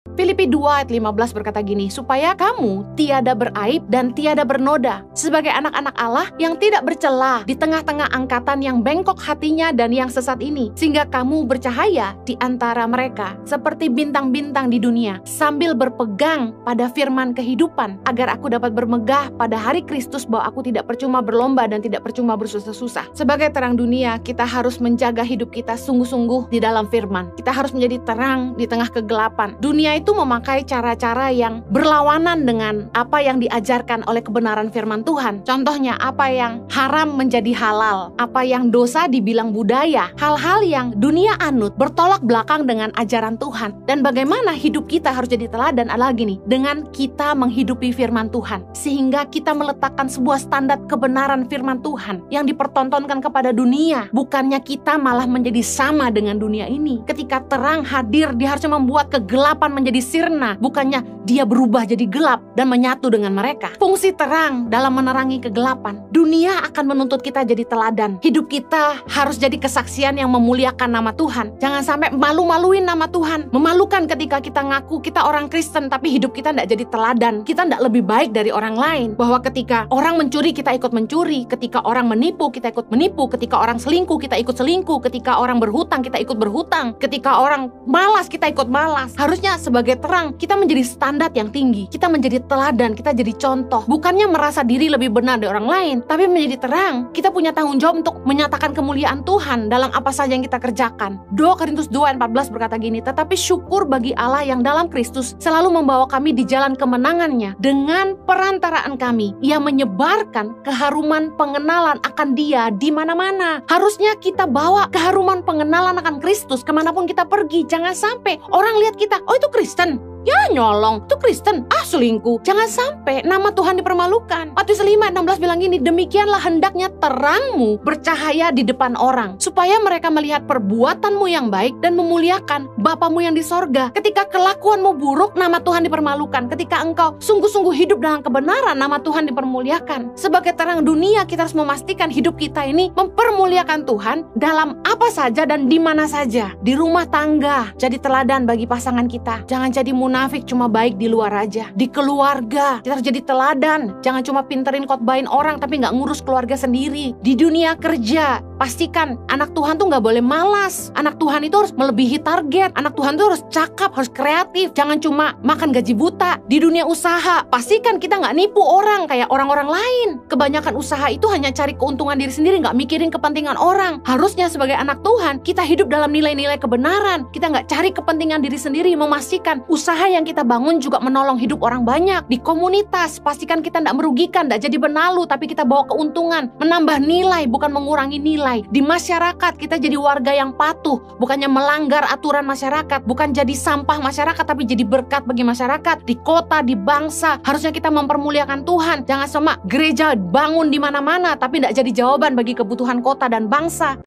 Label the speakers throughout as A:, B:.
A: Filipi 2 ayat 15 berkata gini, supaya kamu tiada beraib dan tiada bernoda, sebagai anak-anak Allah yang tidak bercela di tengah-tengah angkatan yang bengkok hatinya dan yang sesat ini, sehingga kamu bercahaya di antara mereka seperti bintang-bintang di dunia, sambil berpegang pada firman kehidupan, agar aku dapat bermegah pada hari Kristus bahwa aku tidak percuma berlomba dan tidak percuma bersusah-susah. Sebagai terang dunia, kita harus menjaga hidup kita sungguh-sungguh di dalam firman. Kita harus menjadi terang di tengah kegelapan. Dunia itu memakai cara-cara yang berlawanan dengan apa yang diajarkan oleh kebenaran firman Tuhan. Contohnya, apa yang haram menjadi halal, apa yang dosa dibilang budaya, hal-hal yang dunia anut bertolak belakang dengan ajaran Tuhan. Dan bagaimana hidup kita harus jadi teladan adalah gini, dengan kita menghidupi firman Tuhan, sehingga kita meletakkan sebuah standar kebenaran firman Tuhan yang dipertontonkan kepada dunia. Bukannya kita malah menjadi sama dengan dunia ini. Ketika terang hadir, dia harusnya membuat kegelapan menjadi sirna, bukannya dia berubah jadi gelap dan menyatu dengan mereka. Fungsi terang dalam menerangi kegelapan. Dunia akan menuntut kita jadi teladan. Hidup kita harus jadi kesaksian yang memuliakan nama Tuhan. Jangan sampai malu-maluin nama Tuhan. Memalukan ketika kita ngaku kita orang Kristen, tapi hidup kita tidak jadi teladan. Kita tidak lebih baik dari orang lain. Bahwa ketika orang mencuri, kita ikut mencuri. Ketika orang menipu, kita ikut menipu. Ketika orang selingkuh, kita ikut selingkuh. Ketika orang berhutang, kita ikut berhutang. Ketika orang malas, kita ikut malas. Harusnya sebagai terang, kita menjadi standar yang tinggi. Kita menjadi teladan, kita jadi contoh. Bukannya merasa diri lebih benar dari orang lain, tapi menjadi terang. Kita punya tanggung jawab untuk menyatakan kemuliaan Tuhan dalam apa saja yang kita kerjakan. 2 Korintus 2 ayat 14 berkata gini, tetapi syukur bagi Allah yang dalam Kristus selalu membawa kami di jalan kemenangannya. Dengan perantaraan kami, Ia menyebarkan keharuman pengenalan akan Dia di mana-mana. Harusnya kita bawa keharuman pengenalan akan Kristus kemanapun kita pergi. Jangan sampai orang lihat kita, oh itu Kristen, ya nyolong, itu Kristen, selingkuh. Jangan sampai nama Tuhan dipermalukan. Matius 5 ayat 16 bilang gini, demikianlah hendaknya terangmu bercahaya di depan orang, supaya mereka melihat perbuatanmu yang baik dan memuliakan Bapamu yang di sorga. Ketika kelakuanmu buruk, nama Tuhan dipermalukan. Ketika engkau sungguh-sungguh hidup dalam kebenaran, nama Tuhan dipermuliakan. Sebagai terang dunia, kita harus memastikan hidup kita ini mempermuliakan Tuhan dalam apa saja dan di mana saja. Di rumah tangga, jadi teladan bagi pasangan kita. Jangan jadi munafik cuma baik di luar aja. Di keluarga, kita harus jadi teladan. Jangan cuma pinterin khotbahin orang tapi nggak ngurus keluarga sendiri. Di dunia kerja, pastikan anak Tuhan tuh nggak boleh malas. Anak Tuhan itu harus melebihi target. Anak Tuhan tuh harus cakap, harus kreatif. Jangan cuma makan gaji buta. Di dunia usaha, pastikan kita nggak nipu orang kayak orang-orang lain. Kebanyakan usaha itu hanya cari keuntungan diri sendiri, nggak mikirin kepentingan orang. Harusnya sebagai anak Tuhan, kita hidup dalam nilai-nilai kebenaran. Kita nggak cari kepentingan diri sendiri, memastikan usaha yang kita bangun juga menolong hidup orang banyak. Di komunitas, pastikan kita tidak merugikan, tidak jadi benalu, tapi kita bawa keuntungan, menambah nilai, bukan mengurangi nilai. Di masyarakat, kita jadi warga yang patuh, bukannya melanggar aturan masyarakat, bukan jadi sampah masyarakat, tapi jadi berkat bagi masyarakat. Di kota, di bangsa, harusnya kita mempermuliakan Tuhan. Jangan cuma gereja bangun di mana-mana, tapi tidak jadi jawaban bagi kebutuhan kota dan bangsa.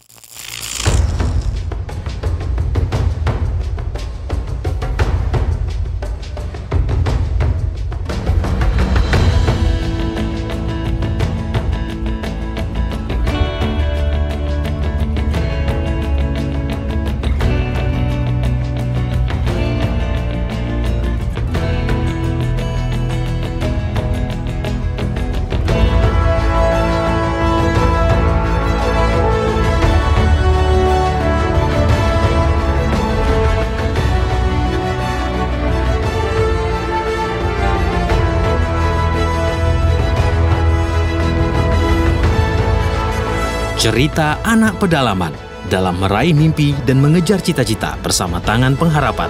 B: Cerita anak pedalaman dalam meraih mimpi dan mengejar cita-cita bersama Tangan Pengharapan.